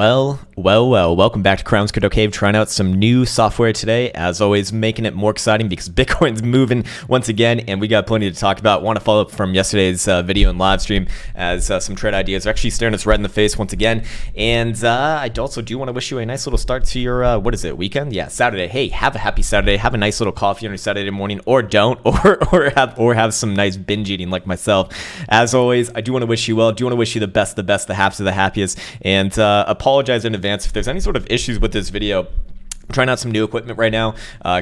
Well, welcome back to Krown's Crypto Cave, trying out some new software today. As always, making it more exciting because Bitcoin's moving once again, and we got plenty to talk about. Want to follow up from yesterday's video and live stream as some trade ideas are actually staring us right in the face once again. And I also do want to wish you a nice little start to your, weekend? Yeah, Saturday. Hey, have a happy Saturday. Have a nice little coffee on your Saturday morning, or don't, or have some nice binge eating like myself. As always, I do want to wish you well. Do want to wish you the best, the haps of the happiest, and apologize in advance if there's any sort of issues with this video. I'm trying out some new equipment right now.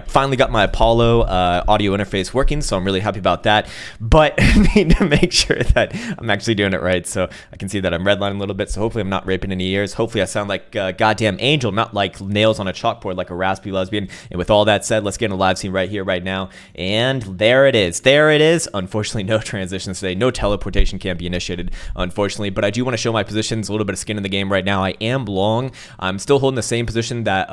Finally got my Apollo audio interface working, so I'm really happy about that. But I need to make sure that I'm actually doing it right. So I can see that I'm redlining a little bit, so hopefully I'm not raping any ears. Hopefully I sound like a goddamn angel, not like nails on a chalkboard like a raspy lesbian. And with all that said, let's get in a live scene right here, right now. And there it is. There it is. Unfortunately, no transitions today. No teleportation can be initiated, unfortunately. But I do want to show my positions, a little bit of skin in the game right now. I am long. I'm still holding the same position that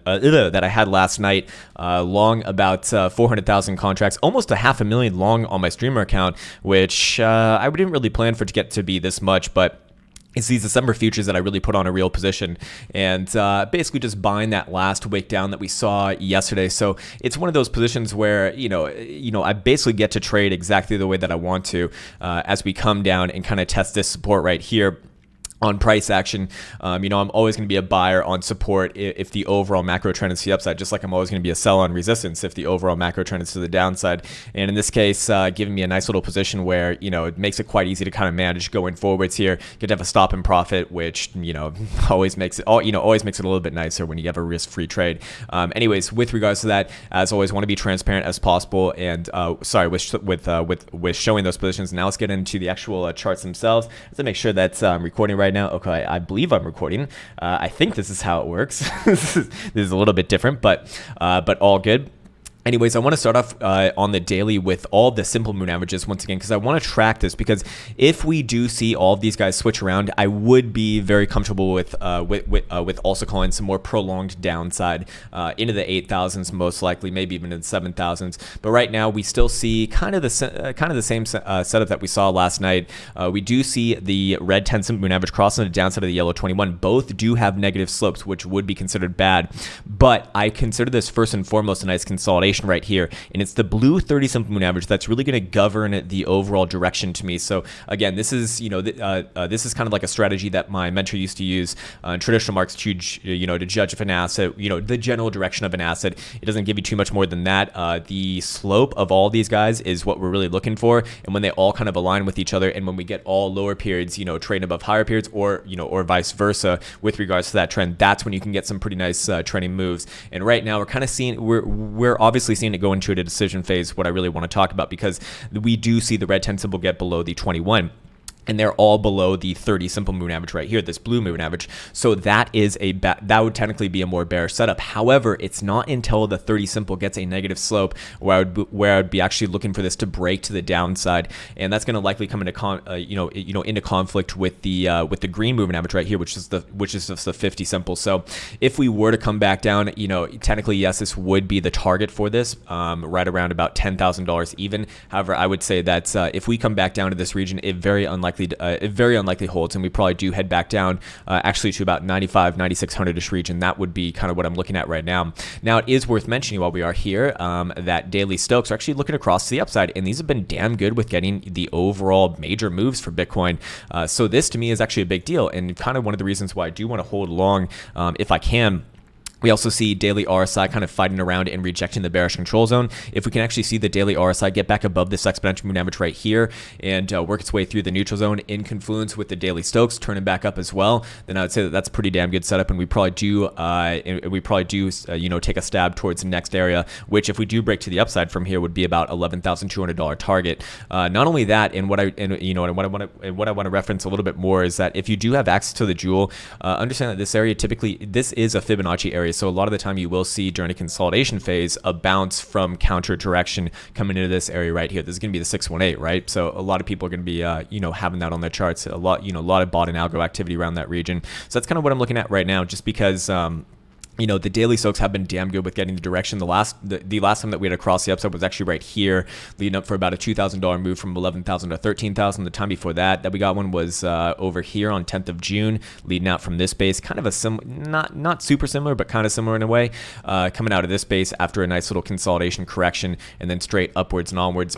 that I had last night, long about 400,000 contracts, almost a 500,000 long on my streamer account, which I didn't really plan for it to get to be this much, but it's these December futures that I really put on a real position, and basically just buying that last wick down that we saw yesterday. So it's one of those positions where I basically get to trade exactly the way that I want to as we come down and kind of test this support right here on price action. I'm always going to be a buyer on support if the overall macro trend is to the upside, just like I'm always going to be a sell on resistance if the overall macro trend is to the downside. And in this case, giving me a nice little position where, it makes it quite easy to kind of manage going forwards here. Get to have a stop and profit, which, always makes it, a little bit nicer when you have a risk-free trade. Anyways, with regards to that, as always, want to be transparent as possible. And with showing those positions. Now let's get into the actual charts themselves. Let's make sure that I'm recording right now. Okay, I believe I'm recording. I think this is how it works. This is a little bit different, but all good. Anyways, I want to start off on the daily with all the simple moving averages once again, because I want to track this, because if we do see all of these guys switch around, I would be very comfortable with also calling some more prolonged downside into the 8,000s, most likely, maybe even in the 7,000s. But right now, we still see kind of the same setup that we saw last night. We do see the red 10 simple moving average crossing the downside of the yellow 21. Both do have negative slopes, which would be considered bad. But I consider this first and foremost a nice consolidation right here, and it's the blue 30 simple moving average that's really going to govern the overall direction to me. So again, this is this is kind of like a strategy that my mentor used to use in traditional markets to judge if an asset, the general direction of an asset. It doesn't give you too much more than that. The slope of all these guys is what we're really looking for, and when they all kind of align with each other, and when we get all lower periods trading above higher periods, or vice versa with regards to that trend, that's when you can get some pretty nice trending moves. And right now we're kind of seeing, we're obviously seeing it go into a decision phase, what I really want to talk about, because we do see the red 10 symbol get below the 21. And they're all below the 30 simple moving average right here, this blue moving average. So that is that would technically be a more bearish setup. However, it's not until the 30 simple gets a negative slope where I would be actually looking for this to break to the downside, and that's going to likely come into into conflict with the green moving average right here, which is just the 50 simple. So if we were to come back down, technically yes, this would be the target for this, right around about $10,000 even. However, I would say that if we come back down to this region, it very unlikely holds, and we probably do head back down actually to about 9600-ish region. That would be kind of what I'm looking at right now. Now, it is worth mentioning while we are here that daily Stokes are actually looking across to the upside, and these have been damn good with getting the overall major moves for Bitcoin. So this to me is actually a big deal, and kind of one of the reasons why I do want to hold long if I can. We also see daily RSI kind of fighting around and rejecting the bearish control zone. If we can actually see the daily RSI get back above this exponential moving average right here and work its way through the neutral zone in confluence with the daily Stokes, turning back up as well, then I would say that that's a pretty damn good setup, and we probably do take a stab towards the next area, which if we do break to the upside from here would be about $11,200 target. Not only that, and what I want to reference a little bit more is that if you do have access to the Joule, understand that this area this is a Fibonacci area. So a lot of the time you will see during a consolidation phase a bounce from counter direction coming into this area right here. This is going to be the 618, right? So a lot of people are going to be having that on their charts. A lot of bought and algo activity around that region. So that's kind of what I'm looking at right now, just because the daily soaks have been damn good with getting the direction. The last time that we had across the upside was actually right here, leading up for about a $2,000 move from 11,000 to 13,000. The time before that we got one was over here on 10th of June, leading out from this base, kind of a not super similar, but kind of similar in a way, coming out of this base after a nice little consolidation correction, and then straight upwards and onwards.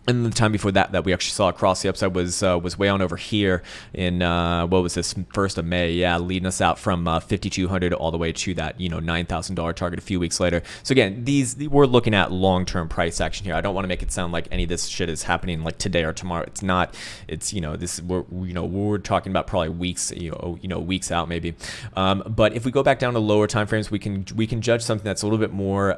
And the time before that we actually saw across the upside was way on over here in what was this, 1st of May, yeah, leading us out from 5,200 all the way to that $9,000 target a few weeks later. So again, we're looking at long-term price action here. I don't want to make it sound like any of this shit is happening like today or tomorrow. It's not. It's this we're talking about probably weeks weeks out maybe. But if we go back down to lower time frames, we can judge something that's a little bit more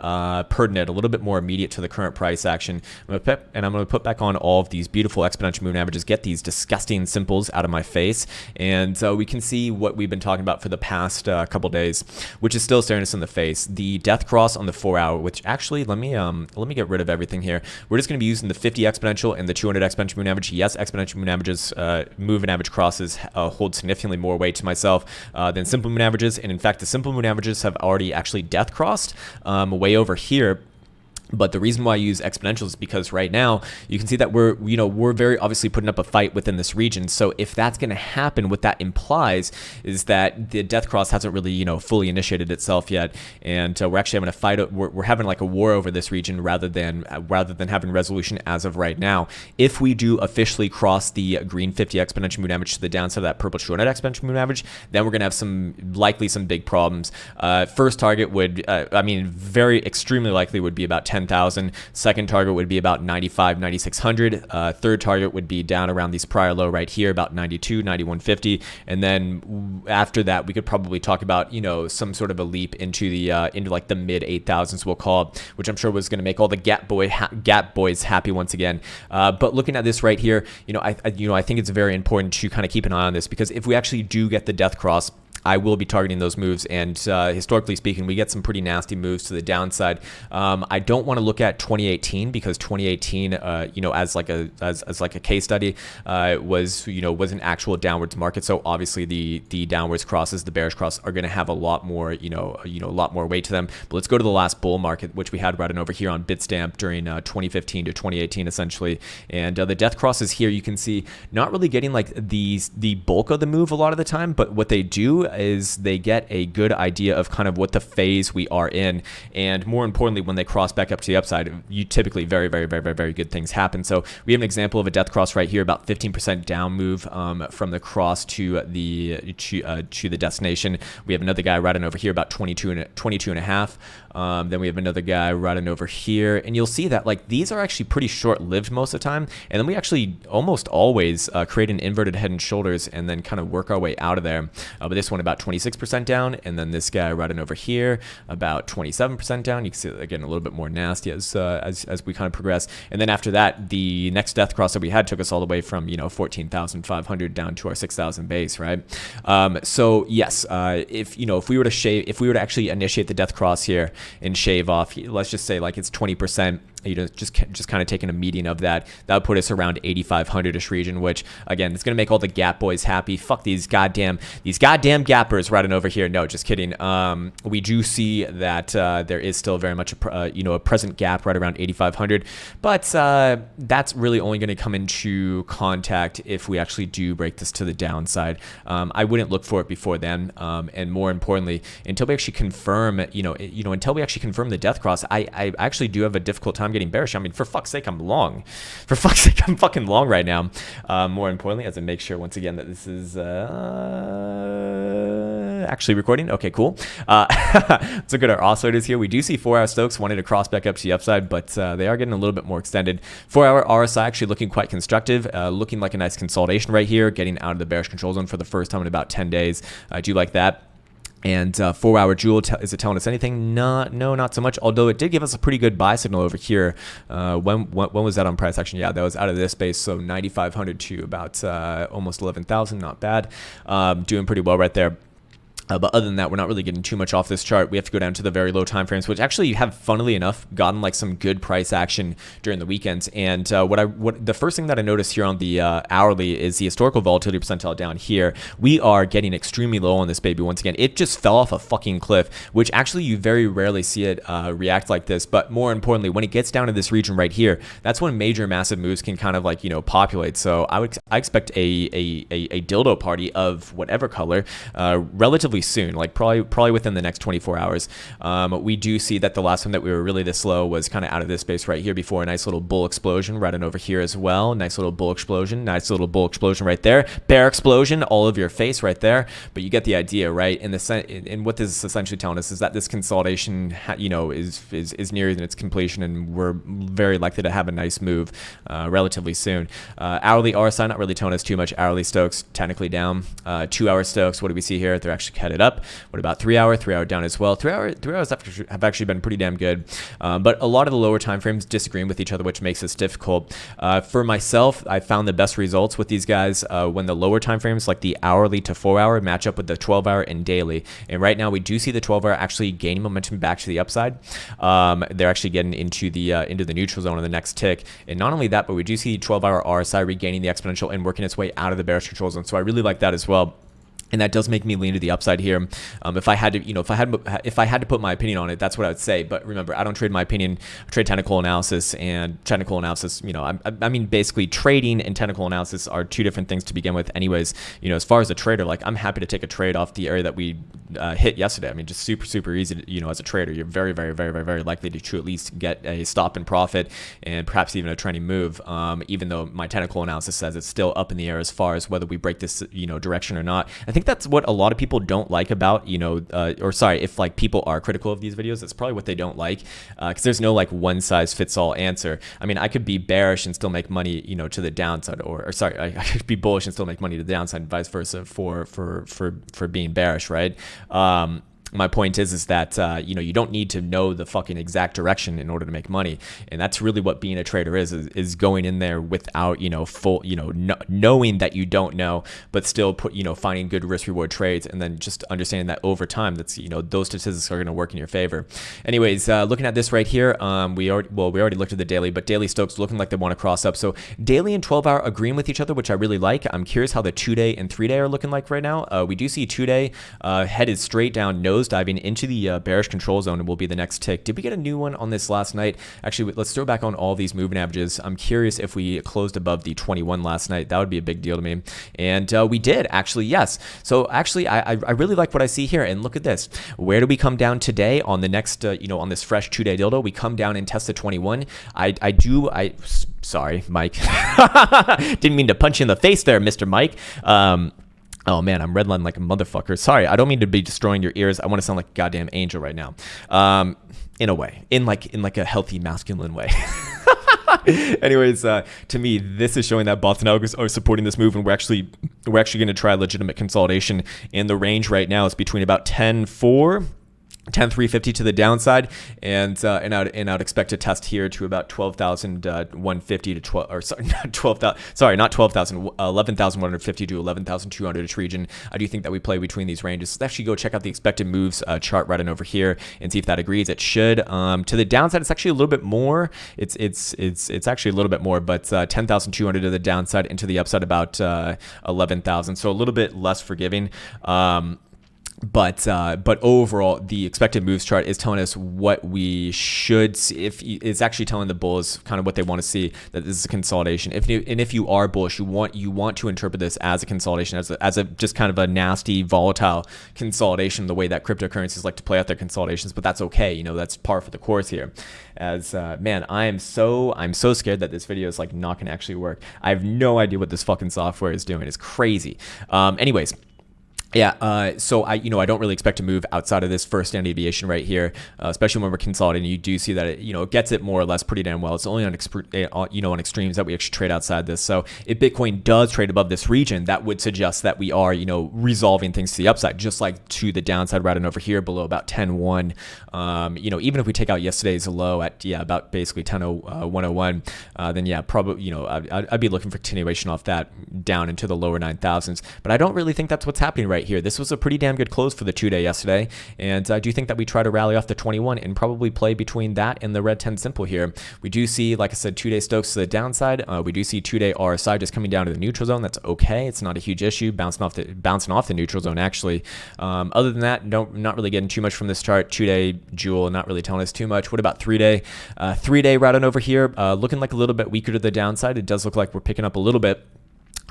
pertinent, a little bit more immediate to the current price action. I'm going to put back on all of these beautiful exponential moving averages, get these disgusting simples out of my face, and we can see what we've been talking about for the past couple days, which is still staring us in the face. The death cross on the 4-hour, which actually let me get rid of everything here. We're just going to be using the 50 exponential and the 200 exponential moving average. Yes, exponential moving averages, moving average crosses hold significantly more weight to myself than simple moving averages, and in fact, the simple moving averages have already actually death crossed way over here. But the reason why I use exponentials is because right now you can see that we're very obviously putting up a fight within this region. So if that's going to happen, what that implies is that the death cross hasn't really fully initiated itself yet, and we're actually having a fight. We're having like a war over this region rather than having resolution as of right now. If we do officially cross the green 50 exponential moving average to the downside of that purple 200 exponential moving average, then we're going to have likely some big problems. First target would very extremely likely would be about 10,000. Second target would be about 9,600. Third target would be down around these prior low right here, about 9150. And then after that, we could probably talk about some sort of a leap into like the mid 8,000s, we'll call it, which I'm sure was going to make all the Gap boys happy once again. But looking at this right here, I think it's very important to kind of keep an eye on this, because if we actually do get the death cross, I will be targeting those moves, and historically speaking, we get some pretty nasty moves to the downside. I don't want to look at 2018, because 2018, as like a case study, was an actual downwards market. So obviously the downwards crosses, the bearish cross, are going to have a lot more a lot more weight to them. But let's go to the last bull market, which we had running over here on Bitstamp during 2015 to 2018 essentially. And the death crosses here, you can see not really getting like the bulk of the move a lot of the time, but what they do is they get a good idea of kind of what the phase we are in, and more importantly, when they cross back up to the upside, you typically very, very, very, very, very good things happen. So we have an example of a death cross right here, about 15% down move from the cross to the destination. We have another guy riding over here about 22 and a half. Then we have another guy riding over here, and you'll see that like these are actually pretty short-lived most of the time, and then we actually almost always create an inverted head and shoulders and then kind of work our way out of there. But this one about 26% down, and then this guy riding over here about 27% down. You can see again a little bit more nasty as we kind of progress. And then after that, the next death cross that we had took us all the way from 14,500 down to our 6,000 base, right? So yes, if we were to actually initiate the death cross here and shave off, let's just say like it's 20%. Just kind of taking a median of that would put us around 8,500-ish region, which again, it's gonna make all the Gap boys happy. Fuck these goddamn gappers riding over here. No, just kidding. We do see that there is still very much a present gap right around 8,500, but that's really only going to come into contact if we actually do break this to the downside. I wouldn't look for it before then, and more importantly, until we actually confirm the death cross, I actually do have a difficult time getting bearish. I mean, for fuck's sake, I'm long. For fuck's sake, I'm fucking long right now. More importantly, as I make sure once again that this is actually recording. Okay, cool. Let's look at our oscillators here. We do see 4-hour Stokes wanted to cross back up to the upside, but they are getting a little bit more extended. 4-hour RSI actually looking quite constructive, looking like a nice consolidation right here, getting out of the bearish control zone for the first time in about 10 days. I do like that. And 4-hour Jewel, is it telling us anything? No, not so much. Although it did give us a pretty good buy signal over here. When was that on price action? Yeah, that was out of this space. So 9,500 to about almost 11,000. Not bad. Doing pretty well right there. But other than that, we're not really getting too much off this chart. We have to go down to the very low time frames, which actually have, funnily enough, gotten like some good price action during the weekends. And what the first thing that I noticed here on the hourly is the historical volatility percentile down here. We are getting extremely low on this baby. Once again, it just fell off a fucking cliff, which actually you very rarely see it react like this. But more importantly, when it gets down to this region right here, that's when major massive moves can kind of like, you know, populate. So I expect a dildo party of whatever color relatively soon, like probably within the next 24 hours. We do see that the last time that we were really this low was kind of out of this space right here before a nice little bull explosion right on over here as well. Nice little bull explosion right there. Bear explosion all over your face right there. But you get the idea, right? And what this is essentially telling us is that this consolidation, you know, is nearing its completion, and we're very likely to have a nice move relatively soon. Hourly RSI not really telling us too much. Hourly Stokes technically down. 2 hour Stokes, what do we see here? They're actually headed up. What about 3 hour? 3 hour down as well. 3 hours have actually been pretty damn good. But a lot of the lower time frames disagreeing with each other, which makes this difficult. For myself, I found the best results with these guys when the lower time frames, like the hourly to 4 hour, match up with the 12 hour and daily. And right now we do see the 12 hour actually gaining momentum back to the upside. They're actually getting into the neutral zone on the next tick. And not only that, but we do see 12 hour RSI regaining the exponential and working its way out of the bearish control zone. So I really like that as well. And that does make me lean to the upside here. If I had to, you know, if I had to put my opinion on it, that's what I would say. But remember, I don't trade my opinion. I trade technical analysis, and technical analysis. You know, I mean, basically, trading and technical analysis are two different things to begin with. Anyways, you know, as far as a trader, like I'm happy to take a trade off the area that we hit yesterday. I mean, just super easy. To, you know, as a trader, you're very likely to at least get a stop and profit, and perhaps even a trending move. Even though my technical analysis says it's still up in the air as far as whether we break this, you know, direction or not. I think that's what a lot of people don't like about, you know, if like people are critical of these videos, that's probably what they don't like, because there's no like one size fits all answer. I mean, I could be bearish and still make money, you know, to the downside, or sorry, I could be bullish and still make money to the downside, and vice versa for being bearish, right? My point is that, you know, you don't need to know the fucking exact direction in order to make money. And that's really what being a trader is going in there without, you know, full, you know, knowing that you don't know, but still finding good risk reward trades. And then just understanding that over time, that's, you know, those statistics are going to work in your favor. Anyways, looking at this right here, we already looked at the daily, but daily Stokes looking like they want to cross up. So daily and 12 hour agreeing with each other, which I really like. I'm curious how the 2-day and 3-day are looking like right now. We do see 2-day headed straight down, nose diving into the bearish control zone, and will be the next tick. Did we get a new one on this last night? Actually, let's throw back on all these moving averages. I'm curious if we closed above the 21 last night. That would be a big deal to me. And we did, actually, yes. So actually, I really like what I see here. And look at this. Where do we come down today on the next, you know, on this fresh 2-day dildo? We come down and test the 21. Sorry, Mike. Didn't mean to punch you in the face there, Mr. Mike. Oh man, I'm redlining like a motherfucker. Sorry, I don't mean to be destroying your ears. I want to sound like a goddamn angel right now. In a way, in like a healthy masculine way. Anyways, to me, this is showing that bots and algos are supporting this move, and we're actually going to try legitimate consolidation. And the range right now is between about 10,350 to the downside, and I'd expect a test here to about 12,150 to 12, or sorry, not 12,000, sorry, not 12,000, 11,150 to 11,200 region. I do think that we play between these ranges. Let's actually go check out the expected moves chart right on over here and see if that agrees. It should. To the downside, it's actually a little bit more. It's actually a little bit more, but 10,200 to the downside, and to the upside about 11,000. So a little bit less forgiving. But overall, the expected moves chart is telling us what we should see. It's actually telling the bulls kind of what they want to see, that this is a consolidation. If you are bullish, you want to interpret this as a consolidation, as a just kind of a nasty, volatile consolidation, the way that cryptocurrencies like to play out their consolidations. But that's okay, you know, that's par for the course here. As man, I'm so scared that this video is like not gonna actually work. I have no idea what this fucking software is doing. It's crazy. Anyways. Yeah, so I don't really expect to move outside of this first standard deviation right here, especially when we're consolidating. You do see that it gets it more or less pretty damn well. It's only on on extremes that we actually trade outside this. So if Bitcoin does trade above this region, that would suggest that we are resolving things to the upside, just like to the downside right on over here below about 10.1. Even if we take out yesterday's low at about basically 10.101, then yeah, probably I'd be looking for continuation off that down into the lower 9,000s. But I don't really think that's what's happening right right here. This was a pretty damn good close for the 2-day yesterday, and I do think that we try to rally off the 21 and probably play between that and the red 10 simple here. We do see, like I said, 2-day Stokes to the downside. We do see 2-day RSI just coming down to the neutral zone. That's okay. It's not a huge issue, bouncing off the neutral zone actually. Other than that, not really getting too much from this chart. 2-day Jewel not really telling us too much. What about 3-day? 3-day right on over here, looking like a little bit weaker to the downside. It does look like we're picking up a little bit.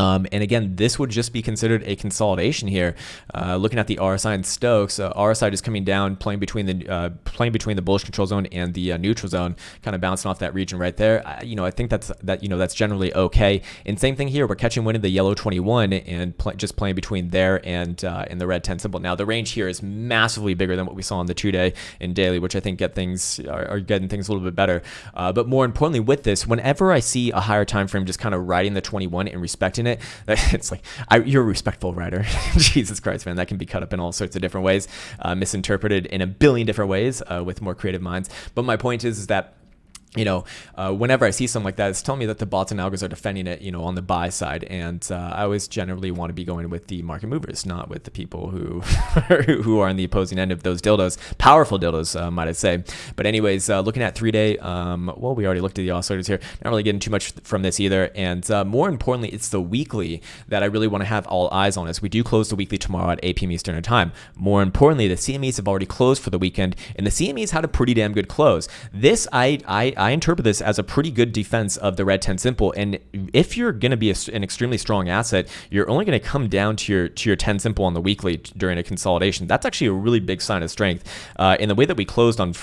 And again, this would just be considered a consolidation here. Looking at the RSI and Stokes, RSI just coming down, playing between the bullish control zone and the neutral zone, kind of bouncing off that region right there. I think that's generally okay. And same thing here, we're catching wind of the yellow 21 and just playing between there and the red 10 symbol. Now the range here is massively bigger than what we saw on the 2-day and daily, which I think are getting things a little bit better. But more importantly, with this, whenever I see a higher time frame just kind of riding the 21 and respecting it, it's like you're a respectful rider. Jesus Christ, man, that can be cut up in all sorts of different ways, misinterpreted in a billion different ways with more creative minds. But my point is that whenever I see something like that, it's telling me that the bots and algos are defending it, on the buy side. And I always generally want to be going with the market movers, not with the people who who are on the opposing end of those dildos, powerful dildos, might I say. But anyways, looking at 3-day, well, we already looked at the oscillators here. Not really getting too much from this either. And more importantly, it's the weekly that I really want to have all eyes on us. We do close the weekly tomorrow at 8 p.m. Eastern time. More importantly, the CMEs have already closed for the weekend, and the CMEs had a pretty damn good close. This, I interpret this as a pretty good defense of the red 10 simple. And if you're going to be an extremely strong asset, you're only going to come down to your 10 simple on the weekly during a consolidation. That's actually a really big sign of strength. And the way that we closed on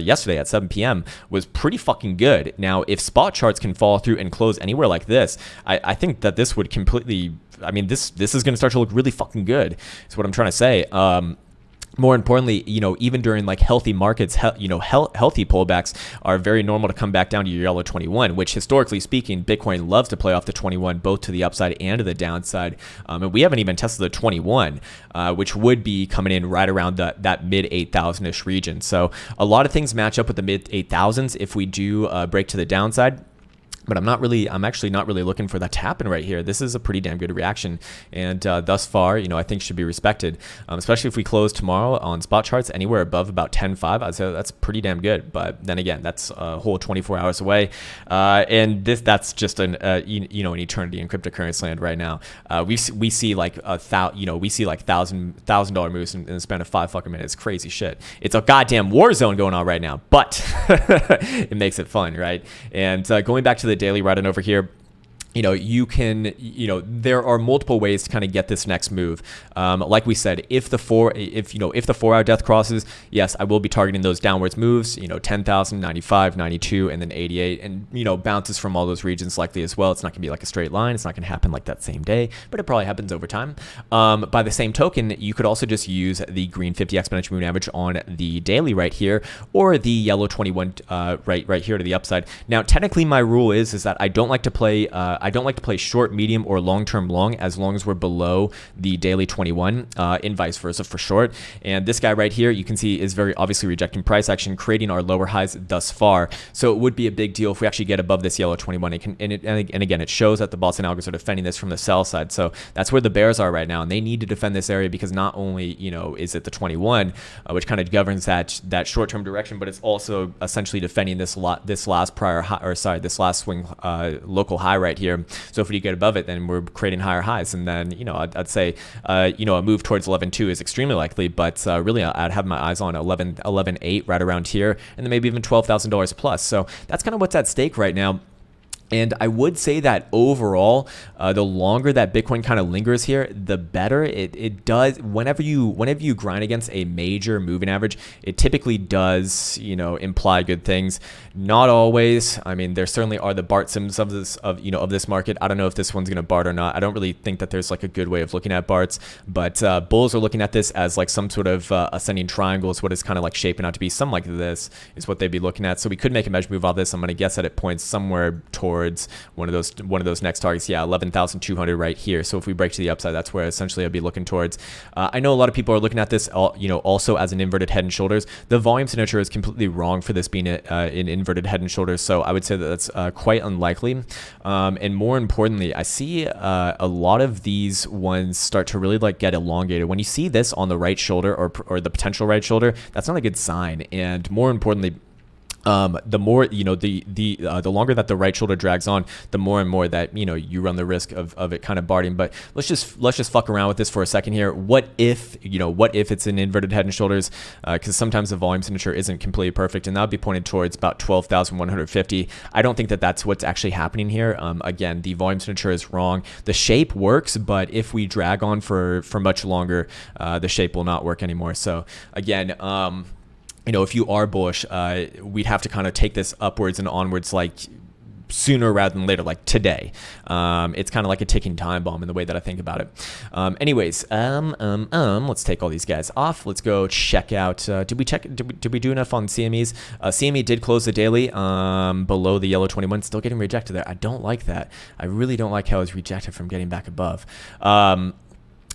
yesterday at 7 p.m. was pretty fucking good. Now, if spot charts can fall through and close anywhere like this, I think that this would completely, this is going to start to look really fucking good. Is what I'm trying to say. More importantly, even during like healthy markets, healthy pullbacks are very normal to come back down to your yellow 21, which historically speaking, Bitcoin loves to play off the 21, both to the upside and to the downside. And we haven't even tested the 21, which would be coming in right around that mid 8,000-ish region. So a lot of things match up with the mid 8,000s if we do break to the downside. But I'm actually not really looking for that to happen right here. This is a pretty damn good reaction. And thus far, I think should be respected, especially if we close tomorrow on spot charts anywhere above about 10.5. I'd say that's pretty damn good. But then again, that's a whole 24 hours away. And that's just an eternity in cryptocurrency land right now. We see like $1,000 moves in the span of 5 fucking minutes. Crazy shit. It's a goddamn war zone going on right now, but it makes it fun, right? And going back to the daily right on over here, you can, there are multiple ways to kind of get this next move. Like we said, if the 4-hour death crosses, yes, I will be targeting those downwards moves, 10,000, 95, 92, and then 88, and, bounces from all those regions likely as well. It's not gonna be like a straight line. It's not gonna happen like that same day, but it probably happens over time. By the same token, you could also just use the green 50 exponential moving average on the daily right here, or the yellow 21 right here to the upside. Now, technically my rule is that I don't like to play short, medium, or long-term long as long as we're below the daily 21, and vice versa for short. And this guy right here, you can see, is very obviously rejecting price action, creating our lower highs thus far. So it would be a big deal if we actually get above this yellow 21. And again, it shows that the bots and algos are defending this from the sell side. So that's where the bears are right now, and they need to defend this area because not only is it the 21, which kind of governs that short-term direction, but it's also essentially defending this last swing local high right here. So if we get above it, then we're creating higher highs, and then I'd say a move towards 11.2 is extremely likely, but really I'd have my eyes on 11.8 right around here, and then maybe even $12,000 plus. So that's kind of what's at stake right now. And I would say that overall, the longer that Bitcoin kind of lingers here, the better it does. Whenever you grind against a major moving average, it typically does, imply good things. Not always. I mean, there certainly are the BART sims of this market. I don't know if this one's gonna BART or not. I don't really think that there's like a good way of looking at BARTs, but bulls are looking at this as like some sort of ascending triangle is what it's kind of like shaping out to be. Something like this is what they'd be looking at. So we could make a measure move off this. I'm gonna guess that it points somewhere towards towards one of those next targets. Yeah, 11,200 right here. So if we break to the upside, that's where essentially I'd be looking towards. I know a lot of people are looking at this, also as an inverted head and shoulders. The volume signature is completely wrong for this being an inverted head and shoulders. So I would say that that's quite unlikely. And more importantly, I see a lot of these ones start to really like get elongated. When you see this on the right shoulder or the potential right shoulder, that's not a good sign. And more importantly, the more, the longer that the right shoulder drags on, the more and more that, you run the risk of it kind of barting. But let's just fuck around with this for a second here. What if it's an inverted head and shoulders? Because sometimes the volume signature isn't completely perfect, and that would be pointed towards about 12,150. I don't think that that's what's actually happening here. Again, the volume signature is wrong. The shape works, but if we drag on for much longer, the shape will not work anymore. So again, if you are bullish, we'd have to kind of take this upwards and onwards like sooner rather than later, like today. It's kind of like a ticking time bomb in the way that I think about it. Anyways, let's take all these guys off. Let's go check out, did we do enough on CMEs? CME did close the daily below the yellow 21, still getting rejected there. I don't like that. I really don't like how it was rejected from getting back above.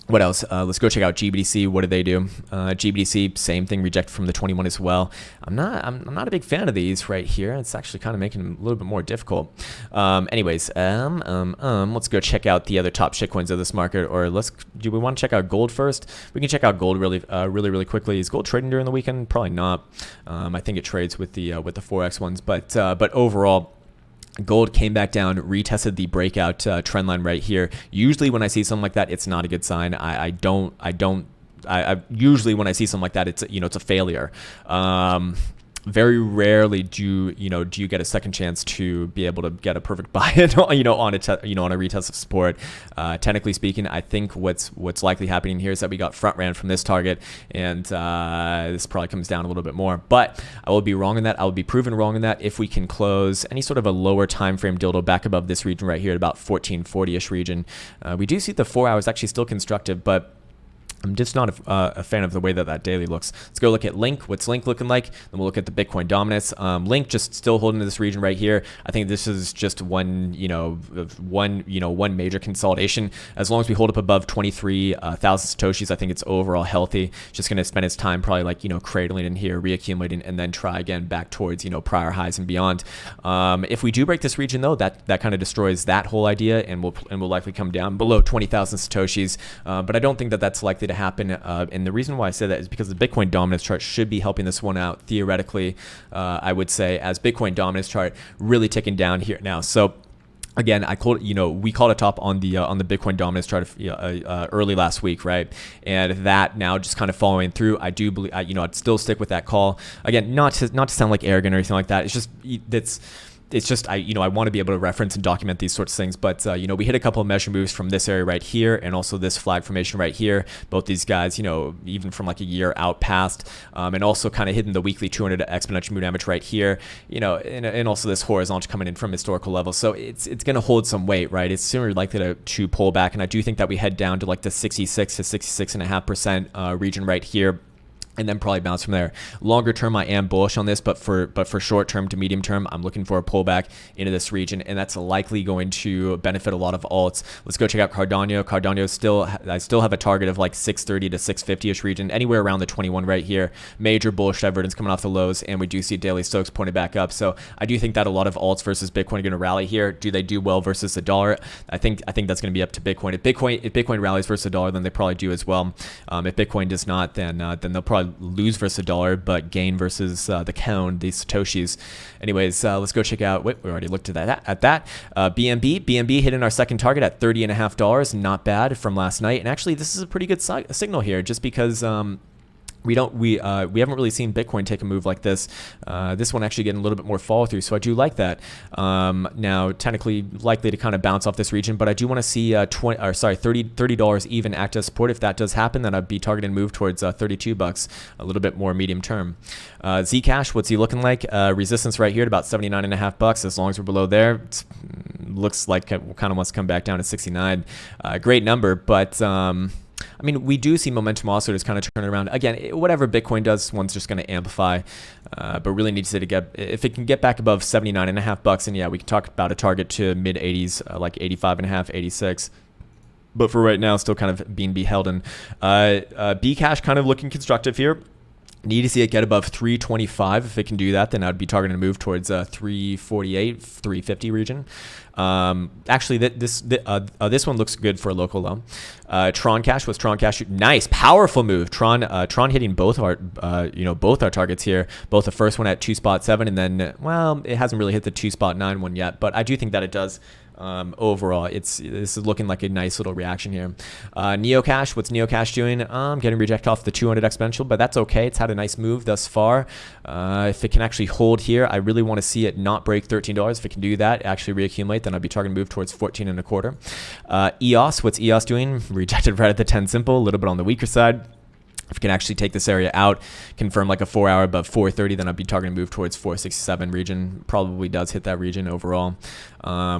What else? Let's go check out GBDC. What did they do? GBDC, same thing, rejected from the 21 as well. I'm not a big fan of these right here. It's actually kind of making them a little bit more difficult. Anyways, let's go check out the other top shitcoins of this market. Or do we want to check out gold first? We can check out gold really quickly. Is gold trading during the weekend? Probably not. I think it trades with the Forex ones, but overall, gold came back down, retested the breakout trend line right here. Usually when I see something like that, it's not a good sign. I usually when I see something like that, it's a failure. Very rarely do you get a second chance to be able to get a perfect buy on a retest of support. Technically speaking, I think what's likely happening here is that we got front ran from this target, and this probably comes down a little bit more. But I will be wrong in that. I will be proven wrong in that if we can close any sort of a lower time frame dildo back above this region right here at about 1440-ish region. We do see the 4 hours actually still constructive, but I'm just not a fan of the way that daily looks. Let's go look at Link. What's Link looking like? Then we'll look at the Bitcoin dominance. Link just still holding to this region right here. I think this is just one major consolidation. As long as we hold up above 23,000 satoshis, I think it's overall healthy. Just going to spend its time probably cradling in here, reaccumulating, and then try again back towards prior highs and beyond. If we do break this region though, that kind of destroys that whole idea, and will likely come down below 20,000 satoshis. But I don't think that that's likely to happen, and the reason why I say that is because the Bitcoin dominance chart should be helping this one out theoretically. I would say, as Bitcoin dominance chart really ticking down here now. So again, we called a top on the Bitcoin dominance chart early last week, right? And that now just kind of following through. I do believe, I'd still stick with that call. Again, not to sound like arrogant or anything like that. It's just I want to be able to reference and document these sorts of things. But we hit a couple of measure moves from this area right here, and also this flag formation right here. Both these guys, even from like a year out past, and also kind of hitting the weekly 200 exponential moving average right here, and also this horizontal coming in from historical levels. So it's going to hold some weight, right? It's sooner likely to pull back, and I do think that we head down to like the 66 to 66.5% region right here, and then probably bounce from there. Longer term, I am bullish on this, but for short term to medium term, I'm looking for a pullback into this region, and that's likely going to benefit a lot of alts. Let's go check out Cardano. I still have a target of like 630 to 650-ish region, anywhere around the 21 right here. Major bullish divergence coming off the lows, and we do see daily stokes pointed back up. So I do think that a lot of alts versus Bitcoin are going to rally here. Do they do well versus the dollar? I think that's going to be up to Bitcoin. If Bitcoin rallies versus the dollar, then they probably do as well. If Bitcoin does not, then they'll probably lose versus the dollar, but gain versus the Krown, these satoshis. Anyways, let's go check out. Wait, we already looked at that. BNB hitting our second target at $30.50. Not bad from last night, and actually this is a pretty good signal here, just because we haven't really seen Bitcoin take a move like this. This one actually getting a little bit more follow through, so I do like that. Now technically likely to kind of bounce off this region, but I do want to see $30 even act as support. If that does happen, then I'd be targeting move towards $32, a little bit more medium term. Zcash, what's he looking like? Resistance right here at about $79.50. As long as we're below there, it looks like it kind of wants to come back down to 69. Great number, but I mean, we do see momentum also just kind of turn around. Again, whatever Bitcoin does, one's just going to amplify, but really needs to get, if it can get back above 79.5 bucks, and yeah, we can talk about a target to mid 80s, like 85.5, 86. But for right now, still kind of being beheld. And Bcash kind of looking constructive here. Need to see it get above 325. If it can do that, then I'd be targeting a move towards 348, 350 region. Actually, this one looks good for a local low. Tron Cash was Tron Cash. Nice, powerful move. Tron hitting both our both our targets here. Both the first one at 2.7, and then well, it hasn't really hit the 2.9 one yet, but I do think that it does. Overall, this is looking like a nice little reaction here. Neocash, what's Neocash doing? Getting rejected off the 200 exponential, but that's okay. It's had a nice move thus far. If it can actually hold here, I really want to see it not break $13. If it can do that, actually reaccumulate, then I'd be targeting move towards 14.25. EOS, what's EOS doing? Rejected right at the 10 simple, a little bit on the weaker side. If we can actually take this area out, confirm like a 4 hour above 430, then I'd be targeting move towards 467 region. Probably does hit that region overall.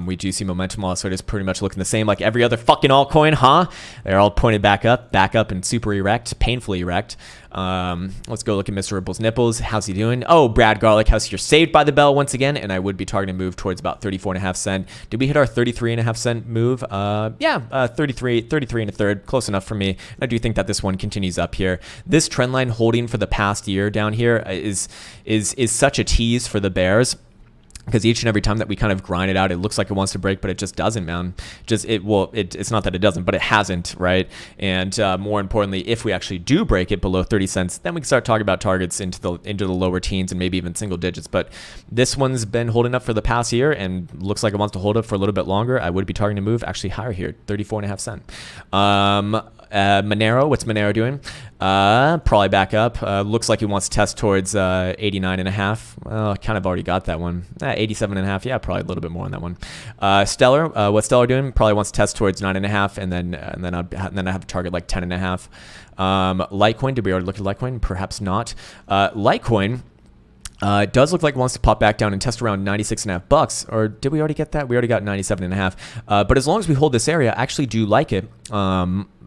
We do see momentum also. It is pretty much looking the same like every other fucking altcoin, huh? They're all pointed back up and super erect, painfully erect. Let's go look at Mr. Ripple's nipples. How's he doing? Oh, Brad Garlic, how's you're saved by the bell once again, and I would be targeting move towards about 34.5 cent. Did we hit our 33.5 cent move? 33 and a third, close enough for me. I do think that this one continues up here. This trend line holding for the past year down here is such a tease for the bears. Because each and every time that we kind of grind it out, it looks like it wants to break, but it just doesn't, man. It's not that it doesn't, but it hasn't, right? And more importantly, if we actually do break it below 30 cents, then we can start talking about targets into the lower teens and maybe even single digits. But this one's been holding up for the past year and looks like it wants to hold up for a little bit longer. I would be targeting a move actually higher here, 34.5 cent. Monero, what's Monero doing? Probably back up. Looks like he wants to test towards 89.5. Well, I kind of already got that one. 87.5. Yeah, probably a little bit more on that one. Stellar, what's Stellar doing? Probably wants to test towards 9.5, and then I have a target like 10.5. Litecoin, did we already look at Litecoin? Perhaps not. Litecoin. It does look like it wants to pop back down and test around 96.5 bucks, or did we already get that? We already got 97.5. But as long as we hold this area, I actually do like it.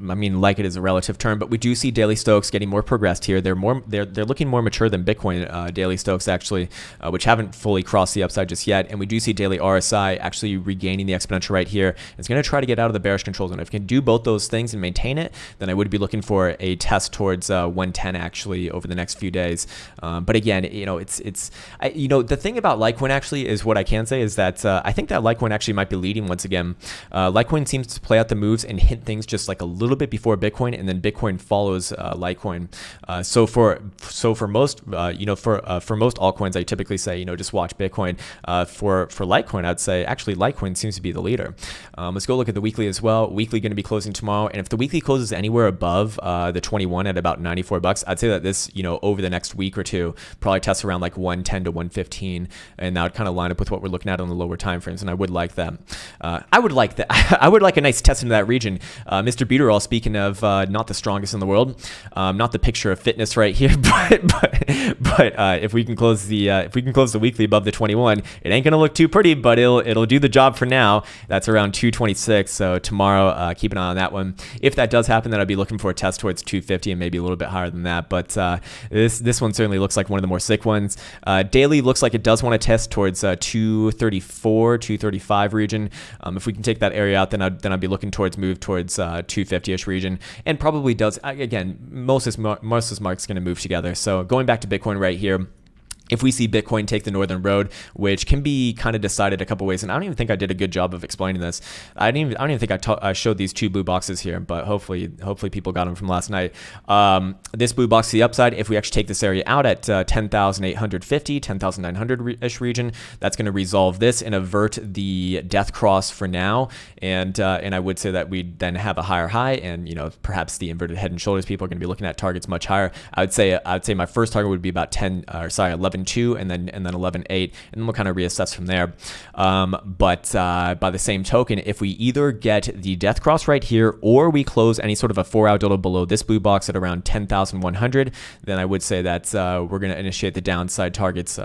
I mean, like it is a relative term, but we do see daily Stokes getting more progressed here. They're looking more mature than Bitcoin daily Stokes actually, which haven't fully crossed the upside just yet. And we do see daily RSI actually regaining the exponential right here. It's going to try to get out of the bearish control zone. If it can do both those things and maintain it, then I would be looking for a test towards 110 actually over the next few days. But again, the thing about Litecoin actually is what I can say is that I think that Litecoin actually might be leading once again. Litecoin seems to play out the moves and hit things just like a little bit before Bitcoin, and then Bitcoin follows Litecoin. So for most altcoins, I typically say just watch Bitcoin. For Litecoin, I'd say actually Litecoin seems to be the leader. Let's go look at the weekly as well. Weekly going to be closing tomorrow, and if the weekly closes anywhere above the 21 at about 94 bucks, I'd say that this over the next week or two probably tests around like 110 to 115, and that would kind of line up with what we're looking at on the lower time frames, and I would like that. I would like a nice test into that region. Mr. Beaterall, speaking of not the strongest in the world, not the picture of fitness right here, but if we can close the weekly above the 21, it ain't gonna look too pretty, but it'll do the job for now. That's around 226. So tomorrow, keep an eye on that one. If that does happen, then I'd be looking for a test towards 250 and maybe a little bit higher than that. But this one certainly looks like one of the more sick ones. Daily looks like it does want to test towards 234, 235 region. If we can take that area out, then I'd be looking towards move towards 250-ish region, and probably does again. Most of this market's going to move together. So going back to Bitcoin right here. If we see Bitcoin take the northern road, which can be kind of decided a couple ways, and I don't even think I did a good job of explaining this. I don't even think I showed these two blue boxes here, but hopefully people got them from last night. This blue box to the upside, if we actually take this area out at 10,850, 10,900-ish region, that's going to resolve this and avert the death cross for now. And I would say that we'd then have a higher high, and perhaps the inverted head and shoulders people are going to be looking at targets much higher. I would say my first target would be about 11 11.2 and then 11.8, and then we'll kind of reassess from there. But by the same token, if we either get the death cross right here or we close any sort of a 4-hour dodo below this blue box at around 10,100, then I would say that we're going to initiate the downside targets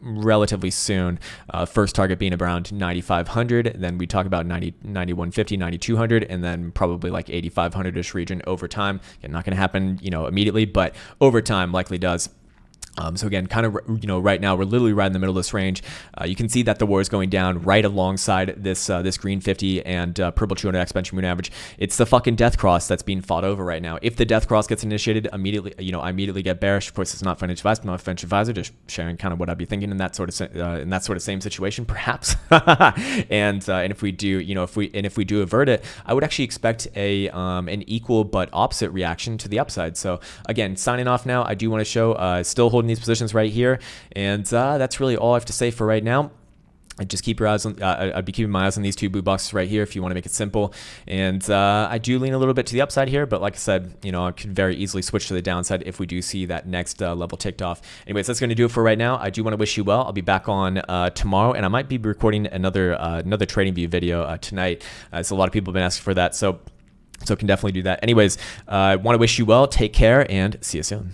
relatively soon. First target being around 9,500, then we talk about 9,150, 9,200, and then probably like 8,500-ish region over time. Again, not going to happen, immediately, but over time likely does. So again, kind of, right now we're literally right in the middle of this range. You can see that the war is going down right alongside this this green 50 and purple 200 exponential moving average. It's the fucking death cross that's being fought over right now. If the death cross gets initiated immediately, I immediately get bearish. Of course, it's not financial advice, I'm not a financial advisor, just sharing kind of what I'd be thinking in that sort of same situation, perhaps. and if we do, if we do avert it, I would actually expect an equal but opposite reaction to the upside. So again, signing off now. I do want to show still holding these positions right here, and that's really all I have to say for right now. Just keep your eyes on, I'd be keeping my eyes on these two blue boxes right here if you want to make it simple. And I do lean a little bit to the upside here, but like I said, I could very easily switch to the downside if we do see that next level ticked off. Anyways, that's going to do it for right now. I do want to wish you well. I'll be back on tomorrow, and I might be recording another trading view video tonight. So a lot of people have been asking for that, so can definitely do that. Anyways, I want to wish you well. Take care, and see you soon.